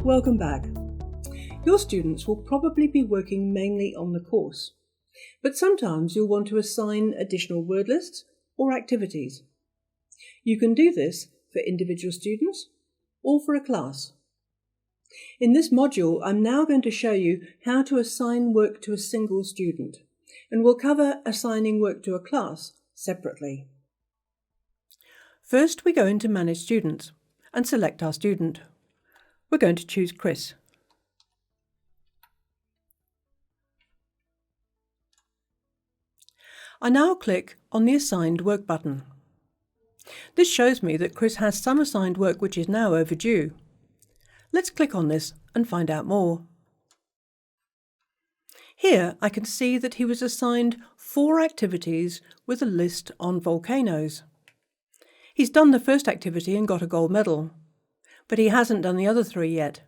Welcome back. Your students will probably be working mainly on the course, but sometimes you'll want to assign additional word lists or activities. You can do this for individual students or for a class. In this module, I'm now going to show you how to assign work to a single student, and we'll cover assigning work to a class separately. First, we go into Manage Students and select our student. We're going to choose Chris. I now click on the Assigned Work button. This shows me that Chris has some assigned work which is now overdue. Let's click on this and find out more. Here I can see that he was assigned 4 activities with a list on volcanoes. He's done the first activity and got a gold medal, but he hasn't done the other 3 yet.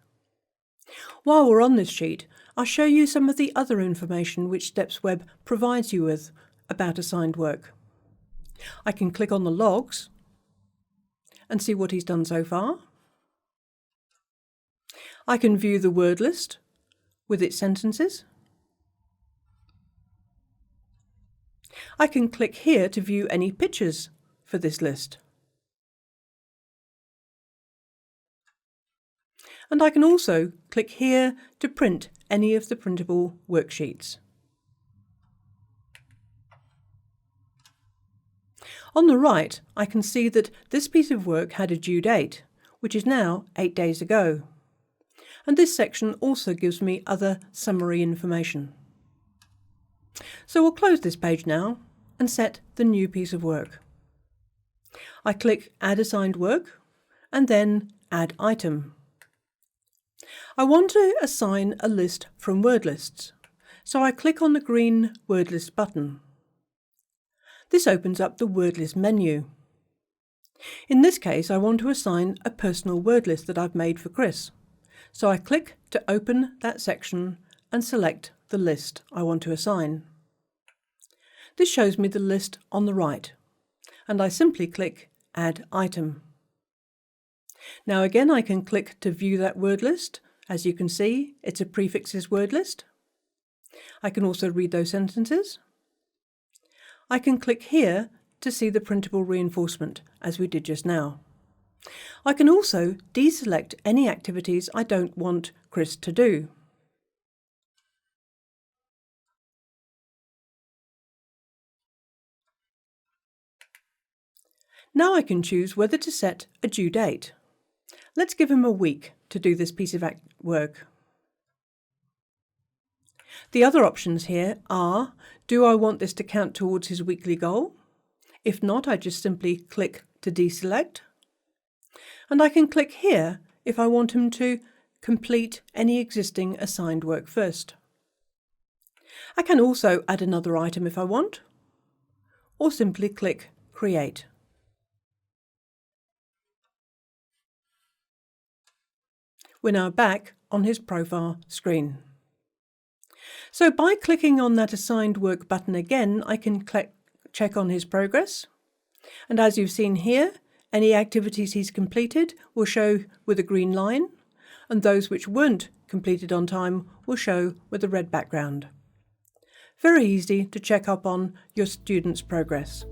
While we're on this sheet, I'll show you some of the other information which StepsWeb provides you with about assigned work. I can click on the logs and see what he's done so far. I can view the word list with its sentences. I can click here to view any pictures for this list. And I can also click here to print any of the printable worksheets. On the right, I can see that this piece of work had a due date, which is now 8 days ago. And this section also gives me other summary information. So we'll close this page now and set the new piece of work. I click Add Assigned Work and then Add Item. I want to assign a list from word lists, so I click on the green word list button. This opens up the word list menu. In this case, I want to assign a personal word list that I've made for Chris. So I click to open that section and select the list I want to assign. This shows me the list on the right, and I simply click Add Item. Now again, I can click to view that word list. As you can see, it's a prefixes word list. I can also read those sentences. I can click here to see the printable reinforcement, as we did just now. I can also deselect any activities I don't want Chris to do. Now I can choose whether to set a due date. Let's give him a week to do this piece of work. The other options here are, do I want this to count towards his weekly goal? If not, I just simply click to deselect. And I can click here if I want him to complete any existing assigned work first. I can also add another item if I want, or simply click Create. We're now back on his profile screen. So by clicking on that assigned work button again, I can check on his progress. And as you've seen here, any activities he's completed will show with a green line, and those which weren't completed on time will show with a red background. Very easy to check up on your students' progress.